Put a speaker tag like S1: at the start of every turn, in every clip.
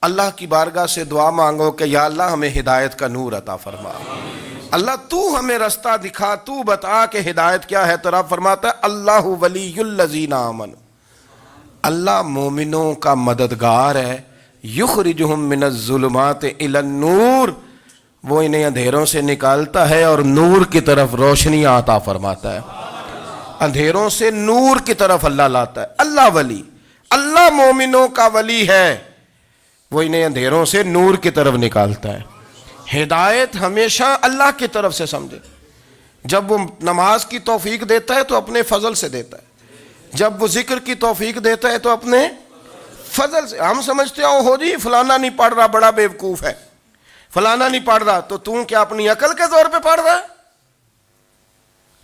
S1: اللہ کی بارگاہ سے دعا مانگو کہ یا اللہ ہمیں ہدایت کا نور عطا فرما، اللہ تو ہمیں رستہ دکھا، تو بتا کہ ہدایت کیا ہے۔ تو رب فرماتا ہے اللہ ولی الذین آمنوا، اللہ مومنوں کا مددگار ہے، یخرجہم من الظلمات الی النور، وہ انہیں اندھیروں سے نکالتا ہے اور نور کی طرف روشنی عطا فرماتا ہے، اندھیروں سے نور کی طرف اللہ لاتا ہے۔ اللہ ولی، اللہ مومنوں کا ولی ہے، وہ انہیں اندھیروں سے نور کی طرف نکالتا ہے۔ ہدایت ہمیشہ اللہ کی طرف سے سمجھے، جب وہ نماز کی توفیق دیتا ہے تو اپنے فضل سے دیتا ہے، جب وہ ذکر کی توفیق دیتا ہے تو اپنے فضل سے۔ ہم سمجھتے ہیں ہو جی فلانا نہیں پڑھ رہا بڑا بیوقوف ہے، فلانا نہیں پڑھ رہا، تو تم کیا اپنی عقل کے طور پہ پڑھ رہا ہے؟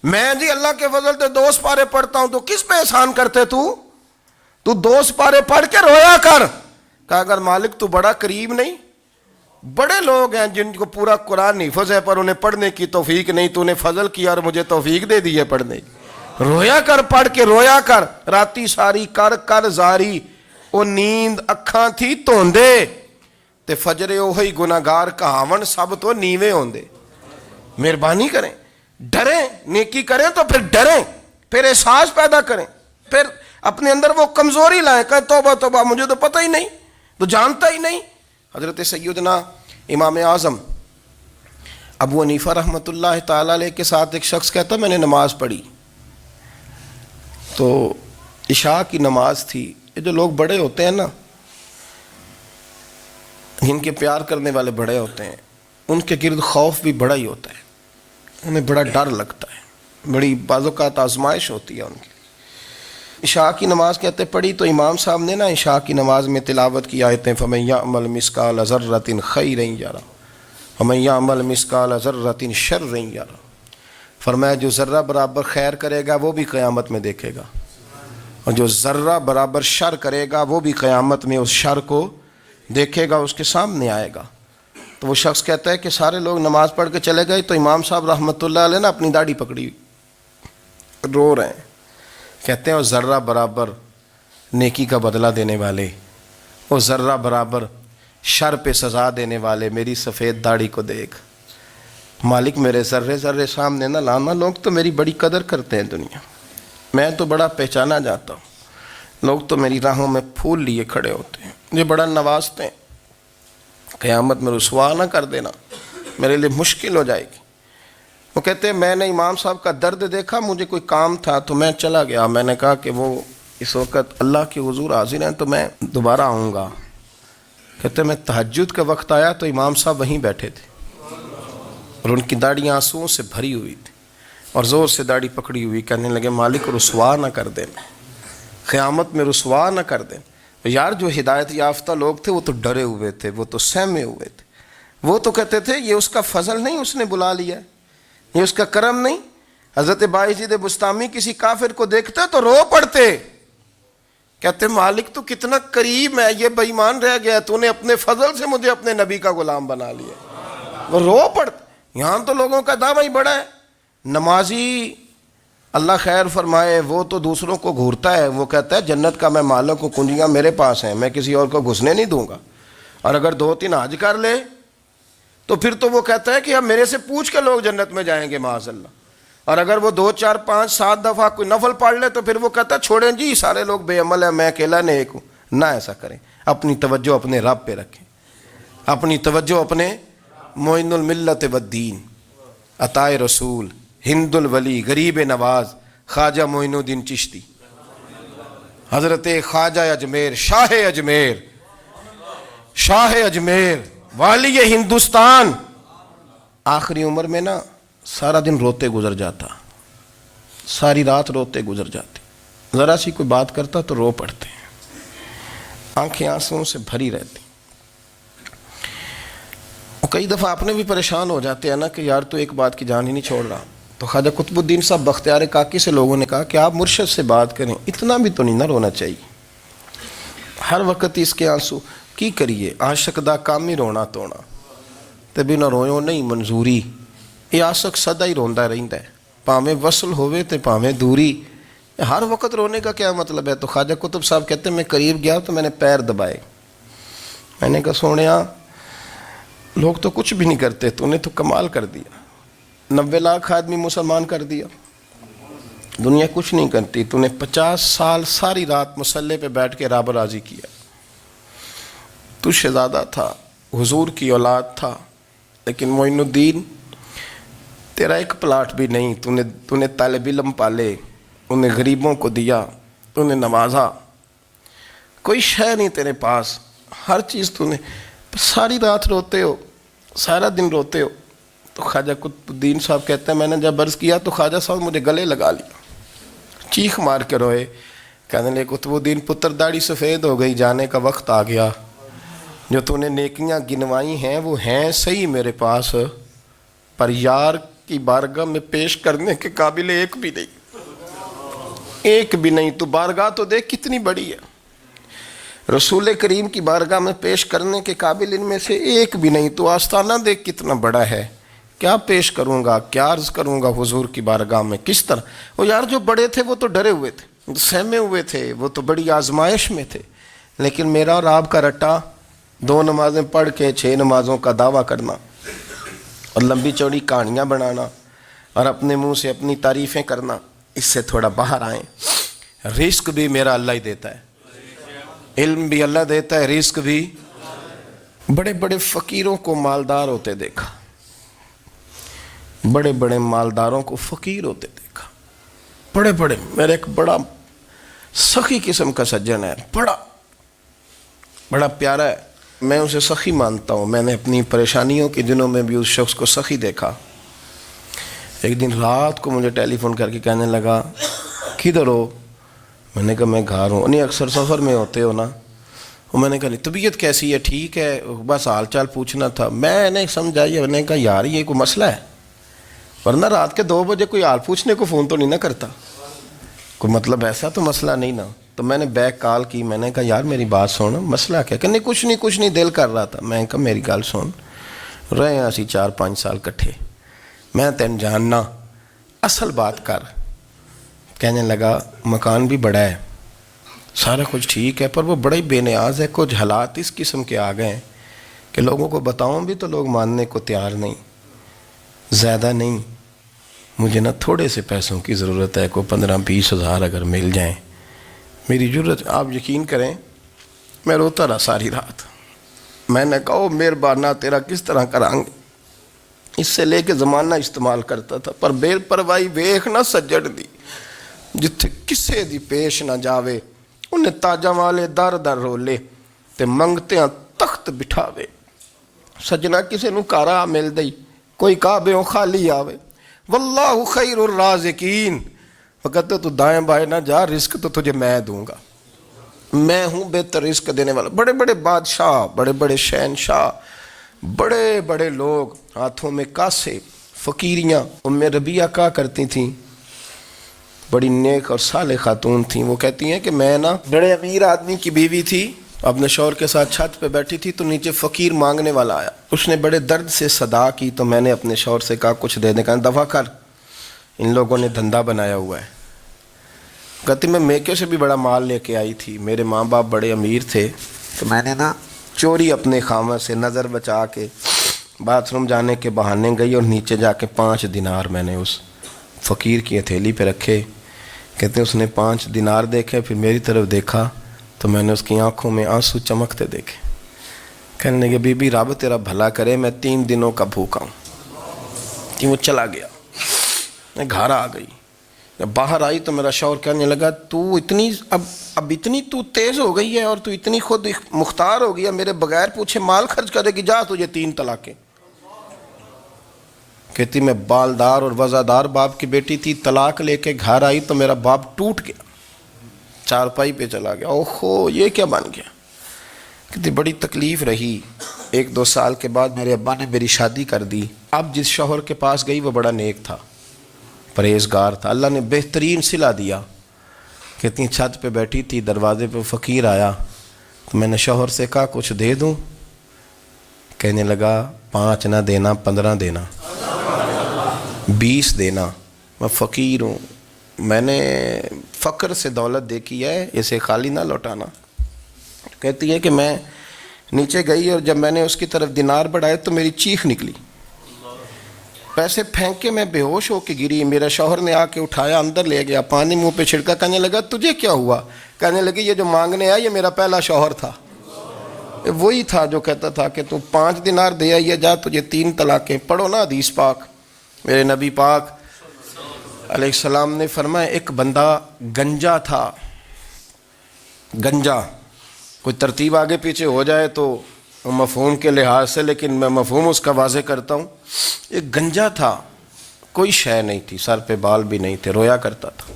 S1: میں جی اللہ کے فضل سے 2 سپارے پڑھتا ہوں، تو کس پہ احسان کرتے تو 2 سپارے پڑھ کے رویا کر، کہا اگر مالک تو بڑا قریب نہیں، بڑے لوگ ہیں جن کو پورا قرآن حفظ ہے پر انہیں پڑھنے کی توفیق نہیں، تو انہیں فضل کیا اور مجھے توفیق دے دی ہے پڑھنے کی۔ رویا کر، پڑھ کے رویا کر، راتی ساری کر کر زاری، وہ نیند اکھاں تھی توندے تے فجرے اوہی گناہگار کہاون سب تو نیوے ہوندے۔ مہربانی کریں، ڈریں، نیکی کریں تو پھر ڈریں، پھر احساس پیدا کریں، پھر اپنے اندر وہ کمزوری لائیں، کہیں توبہ توبہ مجھے تو پتہ ہی نہیں، تو جانتا ہی نہیں۔ حضرت سیدنا امام اعظم ابو حنیفہ رحمۃ اللہ تعالیٰ علیہ کے ساتھ ایک شخص کہتا میں نے نماز پڑھی، تو عشاء کی نماز تھی۔ یہ جو لوگ بڑے ہوتے ہیں نا، جن کے پیار کرنے والے بڑے ہوتے ہیں، ان کے گرد خوف بھی بڑا ہی ہوتا ہے، انہیں بڑا ڈر لگتا ہے، بڑی بعض اوقات آزمائش ہوتی ہے ان کی۔ عشاء کی نماز کہتے پڑھی تو امام صاحب نے نا عشاء کی نماز میں تلاوت کی آیتیں فَمَن يَعْمَلْ مِثْقَالَ ذَرَّةٍ خَيْرًا يَرَهُ وَمَن يَعْمَلْ مِثْقَالَ ذَرَّةٍ شَرًّا يَرَهُ، فرمایا جو ذرہ برابر خیر کرے گا وہ بھی قیامت میں دیکھے گا، اور جو ذرہ برابر شر کرے گا وہ بھی قیامت میں اس شر کو دیکھے گا، اس کے سامنے آئے گا۔ تو وہ شخص کہتا ہے کہ سارے لوگ نماز پڑھ کے چلے گئے، تو امام صاحب رحمۃ اللہ علیہ نے اپنی داڑھی پکڑی، رو رہے ہیں، کہتے ہیں وہ ذرہ برابر نیکی کا بدلہ دینے والے، وہ ذرہ برابر شر پہ سزا دینے والے میری سفید داڑھی کو دیکھ، مالک میرے ذرے ذرے سامنے نہ لانا، لوگ تو میری بڑی قدر کرتے ہیں دنیا، میں تو بڑا پہچانا جاتا ہوں، لوگ تو میری راہوں میں پھول لیے کھڑے ہوتے ہیں، مجھے بڑا نوازتے ہیں، قیامت میں رسوا نہ کر دینا، میرے لیے مشکل ہو جائے گی۔ وہ کہتے ہیں میں نے امام صاحب کا درد دیکھا، مجھے کوئی کام تھا تو میں چلا گیا، میں نے کہا کہ وہ اس وقت اللہ کے حضور حاضر ہیں تو میں دوبارہ آؤں گا۔ کہتے ہیں میں تہجد کا وقت آیا تو امام صاحب وہیں بیٹھے تھے، اور ان کی داڑھی آنسوؤں سے بھری ہوئی تھی، اور زور سے داڑھی پکڑی ہوئی، کہنے لگے مالک رسوا نہ کر دیں، قیامت میں رسوا نہ کر دیں۔ یار جو ہدایت یافتہ لوگ تھے وہ تو ڈرے ہوئے تھے، وہ تو سہمے ہوئے تھے، وہ تو کہتے تھے یہ اس کا فضل نہیں، اس نے بلا لیا، یہ اس کا کرم نہیں۔ حضرت باعزید بستامی کسی کافر کو دیکھتے تو رو پڑتے، کہتے مالک تو کتنا قریب ہے، یہ بے ایمان رہ گیا، تو نے اپنے فضل سے مجھے اپنے نبی کا غلام بنا لیا، وہ رو پڑتے۔ یہاں تو لوگوں کا دعویٰ ہی بڑا ہے، نمازی اللہ خیر فرمائے وہ تو دوسروں کو گھورتا ہے، وہ کہتا ہے جنت کا میں مالک ہوں، کنجیاں میرے پاس ہیں، میں کسی اور کو گھسنے نہیں دوں گا، اور اگر 2-3 حج کر لے تو پھر تو وہ کہتا ہے کہ اب میرے سے پوچھ کے لوگ جنت میں جائیں گے معاذ اللہ، اور اگر وہ 2 4 5 7 دفعہ کوئی نفل پڑھ لے تو پھر وہ کہتا ہے چھوڑیں جی سارے لوگ بے عمل ہیں، میں اکیلا نیک ہوں۔ نہ ایسا کریں، اپنی توجہ اپنے رب پہ رکھیں، اپنی توجہ اپنے معین الملت والدین، عطائے رسول، ہند الولی، غریب نواز، خواجہ معین الدین چشتی، حضرت خواجہ اجمیر، شاہ اجمیر، والی ہندوستان، آخری عمر میں نا سارا دن روتے گزر جاتا، ساری رات روتے گزر جاتی، ذرا سی کوئی بات کرتا تو رو پڑتے ہیں، آنکھیں آنسوؤں سے بھری رہتی۔ کئی دفعہ اپنے بھی پریشان ہو جاتے ہیں نا کہ یار تو ایک بات کی جان ہی نہیں چھوڑ رہا، تو خواجہ قطب الدین صاحب بختیار کاکی سے لوگوں نے کہا کہ آپ مرشد سے بات کریں، اتنا بھی تو نہیں نہ رونا چاہیے، ہر وقت اس کے آنسو کی کریے، عاشق دا کام ہی رونا تونا، تے بنا رویوں نہیں منظوری، یہ عاشق سدا ہی روندا رہندا ہے، پاویں وصل ہوئے تے پاویں دوری، ہر وقت رونے کا کیا مطلب ہے؟ تو خواجہ قطب صاحب کہتے ہیں میں قریب گیا تو میں نے پیر دبائے، میں نے کہا سونیا لوگ تو کچھ بھی نہیں کرتے، تو نے تو کمال کر دیا، 90 لاکھ آدمی مسلمان کر دیا، دنیا کچھ نہیں کرتی، تو نے 50 سال ساری رات مصلے پہ بیٹھ کے رب راضی کیا، تو شہزادہ تھا، حضور کی اولاد تھا، لیکن معین الدین تیرا ایک پلاٹ بھی نہیں، تو نے طالب علم پالے، انہیں غریبوں کو دیا، انہیں نوازا، کوئی شے نہیں تیرے پاس، ہر چیز تو نے، ساری رات روتے ہو، سارا دن روتے ہو۔ تو خواجہ قطب الدین صاحب کہتے ہیں میں نے جب عرض کیا تو خواجہ صاحب مجھے گلے لگا لیا، چیخ مار کے روئے، کہنے لگے قطب الدین پتر داڑھی سفید ہو گئی، جانے کا وقت آ گیا، جو تو نے نیکیاں گنوائی ہیں وہ ہیں صحیح میرے پاس، پر یار کی بارگاہ میں پیش کرنے کے قابل ایک بھی نہیں، ایک بھی نہیں۔ تو بارگاہ تو دیکھ کتنی بڑی ہے، رسول کریم کی بارگاہ میں پیش کرنے کے قابل ان میں سے ایک بھی نہیں، تو آستانہ دیکھ کتنا بڑا ہے، کیا پیش کروں گا، کیا عرض کروں گا حضور کی بارگاہ میں، کس طرح۔ وہ یار جو بڑے تھے وہ تو ڈرے ہوئے تھے، سہمے ہوئے تھے، وہ تو بڑی آزمائش میں تھے، لیکن میرا اور آپ کا رٹا 2 نمازیں پڑھ کے 6 نمازوں کا دعویٰ کرنا اور لمبی چوڑی کہانیاں بنانا اور اپنے منہ سے اپنی تعریفیں کرنا، اس سے تھوڑا باہر آئیں۔ رزق بھی میرا اللہ ہی دیتا ہے، علم بھی اللہ دیتا ہے، رزق بھی۔ بڑے بڑے فقیروں کو مالدار ہوتے دیکھا، بڑے بڑے مالداروں کو فقیر ہوتے دیکھا، بڑے بڑے، میرا ایک بڑا سخی قسم کا سجن ہے، بڑا پیارا ہے، میں اسے سخی مانتا ہوں، میں نے اپنی پریشانیوں کے دنوں میں بھی اس شخص کو سخی دیکھا۔ ایک دن رات کو مجھے ٹیلی فون کر کے کہنے لگا کدھر ہو؟ میں نے کہا میں گھر ہوں۔ نہیں اکثر سفر میں ہوتے ہو نا؟ اور میں نے کہا طبیعت کیسی ہے؟ ٹھیک ہے، بس حال چال پوچھنا تھا۔ میں نے سمجھائی، میں نے کہا یار یہ کوئی مسئلہ ہے، ورنہ رات کے 2 بجے کوئی حال پوچھنے کو فون تو نہیں نہ کرتا، کوئی مطلب ایسا تو مسئلہ نہیں نا۔ تو میں نے بیک کال کی، میں نے کہا یار میری بات سن، مسئلہ کیا؟ کہ نہیں کچھ نہیں دل کر رہا تھا۔ میں نے کہا میری گل سن، رہے ہیں اسی 4-5 سال کٹھے، میں تین جاننا، اصل بات کر۔ کہنے لگا مکان بھی بڑا ہے، سارا کچھ ٹھیک ہے، پر وہ بڑا ہی بے نیاز ہے، کچھ حالات اس قسم کے آ گئے ہیں کہ لوگوں کو بتاؤں بھی تو لوگ ماننے کو تیار نہیں، زیادہ نہیں، مجھے نا تھوڑے سے پیسوں کی ضرورت ہے، کوئی 15-20 ہزار اگر مل جائیں میری ضرورت۔ آپ یقین کریں میں روتا رہا ساری رات۔ میں نے کہا او مہربانہ تیرا کس طرح کرائیں گے، اس سے لے کے زمانہ استعمال کرتا تھا، پر بے پرواہی ویخ نہ سجڑ دی، جتھے کسے دی پیش نہ جاوے، انہیں تاجاں والے در در رولے تے منگتیاں تخت بٹھاوے۔ سجنا کسے نو کارا مل دئی، کوئی کعبےوں خالی آوے، واللہ خیر الرازقین، وقت تو دائیں بائیں نہ جا، رزق تو تجھے میں دوں گا، میں ہوں بہتر رزق دینے والا۔ بڑے بڑے بادشاہ، بڑے بڑے شہنشاہ، بڑے بڑے لوگ، ہاتھوں میں کاسے، فقیریاں۔ ام ربیعہ کہا کرتی تھیں، بڑی نیک اور صالح خاتون تھیں، وہ کہتی ہیں کہ میں نا بڑے امیر آدمی کی بیوی تھی، اپنے شوہر کے ساتھ چھت پہ بیٹھی تھی تو نیچے فقیر مانگنے والا آیا، اس نے بڑے درد سے صدا کی تو میں نے اپنے شوہر سے کہا کچھ دے دیں، کہا دفع کر، ان لوگوں نے دھندا بنایا ہوا ہے۔ کہتی میں میکے سے بھی بڑا مال لے کے آئی تھی، میرے ماں باپ بڑے امیر تھے، تو میں نے نا چوری اپنے خامہ سے نظر بچا کے باتھ روم جانے کے بہانے گئی اور نیچے جا کے 5 دینار میں نے اس فقیر کی ہتھیلی پہ رکھے۔ کہتے ہیں اس نے 5 دینار دیکھے، پھر میری طرف دیکھا تو میں نے اس کی آنکھوں میں آنسو چمکتے دیکھے۔ کہنے لگے بی بی رب تیرا بھلا کرے، میں 3 دنوں کا بھوکا ہوں۔ کہ وہ چلا گیا، میں گھر آ گئی، جب باہر آئی تو میرا شوہر کہنے لگا تو اتنی اب اتنی تو تیز ہو گئی ہے اور تو اتنی خود مختار ہو گیا، میرے بغیر پوچھے مال خرچ کرے گی، جا تجھے 3 طلاقیں۔ کہتی میں بالدار اور وزادار باپ کی بیٹی تھی، طلاق لے کے گھر آئی تو میرا باپ ٹوٹ گیا، چارپائی پہ چلا گیا، اوہو یہ کیا بن گیا۔ کہتی بڑی تکلیف رہی، 1-2 سال کے بعد میرے ابا نے میری شادی کر دی۔ اب جس شوہر کے پاس گئی وہ بڑا نیک تھا، پرہیزگار تھا، اللہ نے بہترین صلہ دیا۔ کہتی چھت پہ بیٹھی تھی، دروازے پہ فقیر آیا تو میں نے شوہر سے کہا کچھ دے دوں؟ کہنے لگا 5 نہ دینا، 15 دینا، 20 دینا، میں فقیر ہوں، میں نے فقر سے دولت دیکھی ہے، اسے خالی نہ لوٹانا۔ کہتی ہے کہ میں نیچے گئی اور جب میں نے اس کی طرف دینار بڑھائے تو میری چیخ نکلی، پیسے پھینک کے میں بے ہوش ہو کے گری۔ میرا شوہر نے آ کے اٹھایا، اندر لے گیا، پانی منہ پہ چھڑکا، کہنے لگا تجھے کیا ہوا؟ کہنے لگی یہ جو مانگنے آیا یہ میرا پہلا شوہر تھا، وہی تھا جو کہتا تھا کہ تو 5 دینار دے آئیے، جا تجھے 3 طلاقیں۔ پڑھو نا حدیث پاک، میرے نبی پاک علیہ السلام نے فرمایا ایک بندہ گنجا تھا، گنجا، کوئی ترتیب آگے پیچھے ہو جائے تو مفہوم کے لحاظ سے، لیکن میں مفہوم اس کا واضح کرتا ہوں۔ ایک گنجا تھا، کوئی شے نہیں تھی، سر پہ بال بھی نہیں تھے، رویا کرتا تھا۔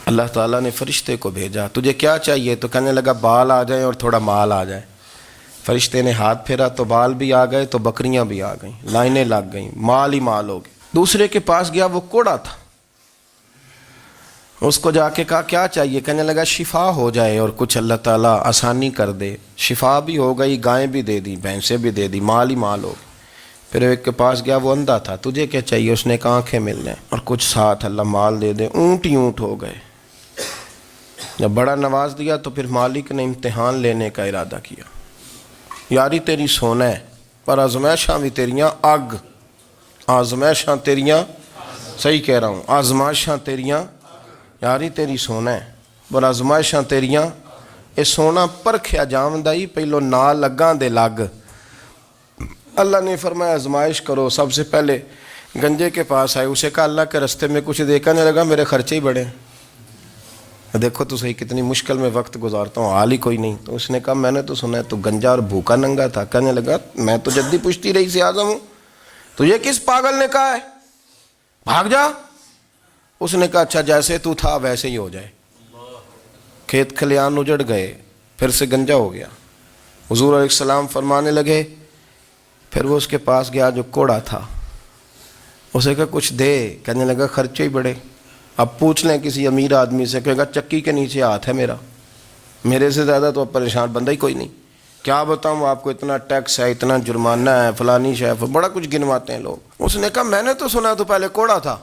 S1: اللہ تعالیٰ نے فرشتے کو بھیجا، تجھے کیا چاہیے؟ تو کہنے لگا بال آ جائیں اور تھوڑا مال آ جائے۔ فرشتے نے ہاتھ پھیرا تو بال بھی آ گئے تو بکریاں بھی آ گئیں، لائنیں لگ گئیں، مال ہی مال ہو گئے۔ دوسرے کے پاس گیا، وہ کوڑا تھا، اس کو جا کے کہا کیا چاہیے؟ کہنے لگا شفا ہو جائے اور کچھ اللہ تعالیٰ آسانی کر دے۔ شفا بھی ہو گئی، گائیں بھی دے دی، بھینسیں بھی دے دی، مال ہی مال ہو گئے۔ پھر ایک کے پاس گیا، وہ اندھا تھا، تجھے کیا چاہیے؟ اس نے کہا آنکھیں مل جائیں اور کچھ ساتھ اللہ مال دے دے۔ اونٹ ہی اونٹ ہو گئے۔ جب بڑا نواز دیا تو پھر مالک نے امتحان لینے کا ارادہ کیا، یاری تیری سونا ہے پر آزمائشاں بھی تیریاں اگ، آزمائشاں تیریاں، صحیح کہہ رہا ہوں، آزمائشاں تیریاں، یاری تیری سونا ہے پر آزمائشاں تیریاں، اے سونا پرکھیا جامدائی پہلو نہ لگاں دے لگ۔ اللہ نے فرمایا آزمائش کرو۔ سب سے پہلے گنجے کے پاس آئے، اسے کہا اللہ کے رستے میں کچھ دیکھا نہیں لگا، میرے خرچے ہی بڑے ہیں، دیکھو تو صحیح کتنی مشکل میں وقت گزارتا ہوں، حال ہی کوئی نہیں۔ تو اس نے کہا میں نے تو سنا ہے تو گنجا اور بھوکا ننگا تھا۔ کہنے لگا میں تو جدی پشتی رئیس اعظم ہوں، تو یہ کس پاگل نے کہا ہے بھاگ جا؟ اس نے کہا اچھا جیسے تو تھا ویسے ہی ہو جائے۔ کھیت کھلیان اجڑ گئے، پھر سے گنجا ہو گیا۔ حضور علیہ السلام فرمانے لگے، پھر وہ اس کے پاس گیا جو کوڑا تھا، اسے کہا کچھ دے، کہنے لگا خرچے ہی بڑے۔ اب پوچھ لیں کسی امیر آدمی سے، کہے گا چکی کے نیچے ہاتھ ہے میرا، میرے سے زیادہ تو اب پریشان بندہ ہی کوئی نہیں، کیا بتاؤں آپ کو، اتنا ٹیکس ہے، اتنا جرمانہ ہے، فلانی شے، بڑا کچھ گنواتے ہیں لوگ۔ اس نے کہا میں نے تو سنا تو پہلے کوڑا تھا۔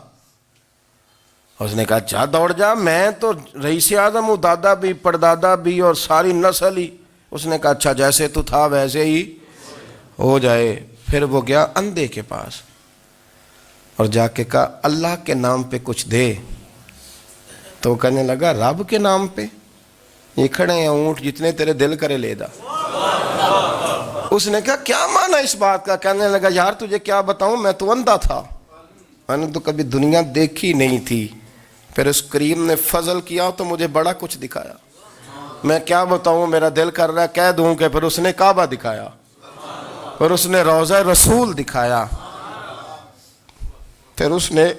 S1: اس نے کہا جا دوڑ جا، میں تو رئیس اعظم ہوں، دادا بھی پردادا بھی اور ساری نسل ہی۔ اس نے کہا اچھا جیسے تو تھا ویسے ہی ہو جائے۔ پھر وہ گیا اندھے کے پاس اور جا کے کہا اللہ کے نام پہ کچھ دے۔ تو کہنے لگا رب کے نام پہ؟ یہ کھڑے ہیں اونٹ، جتنے تیرے دل کرے لے دا۔ اس نے کہا کیا معنی اس بات کا؟ کہنے لگا یار تجھے کیا بتاؤں، میں تو اندھا تھا، میں نے تو کبھی دنیا دیکھی نہیں تھی، پھر اس کریم نے فضل کیا تو مجھے بڑا کچھ دکھایا، میں کیا بتاؤں، میرا دل کر رہا ہے کہہ دوں کہ پھر اس نے کعبہ دکھایا، پھر اس نے روضہ رسول دکھایا، پھر اس نے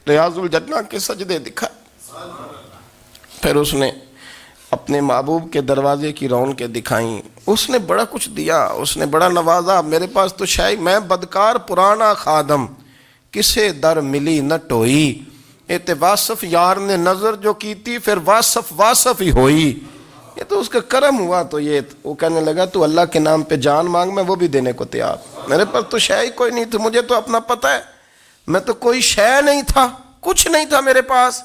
S1: ریاض الجنہ کے سجدے دکھائے، پھر اس نے اپنے محبوب کے دروازے کی رونقیں دکھائیں، اس نے بڑا کچھ دیا، اس نے بڑا نوازا۔ میرے پاس تو شاید میں بدکار پرانا خادم، کسے در ملی نہ ٹوئی، اے واصف یار نے نظر جو کی تھی پھر واصف ہی ہوئی، یہ تو اس کا کرم ہوا۔ تو یہ وہ کہنے لگا تو اللہ کے نام پہ جان مانگ، میں وہ بھی دینے کو تیار، میرے پاس تو شے ہی کوئی نہیں تھی، مجھے تو اپنا پتہ ہے، میں تو کوئی شے نہیں تھا، کچھ نہیں تھا میرے پاس،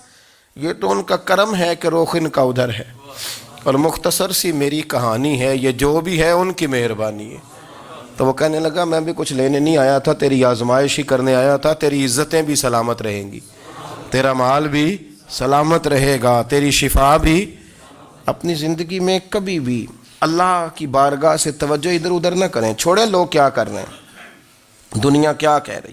S1: یہ تو ان کا کرم ہے کہ رخ ان کا ادھر ہے، اور مختصر سی میری کہانی ہے، یہ جو بھی ہے ان کی مہربانی ہے۔ تو وہ کہنے لگا میں بھی کچھ لینے نہیں آیا تھا، تیری آزمائش ہی کرنے آیا تھا، تیری عزتیں بھی سلامت رہیں گی، تیرا مال بھی سلامت رہے گا، تیری شفا بھی۔ اپنی زندگی میں کبھی بھی اللہ کی بارگاہ سے توجہ ادھر ادھر نہ کریں، چھوڑیں لوگ کیا کر رہے ہیں، دنیا کیا کہہ رہی۔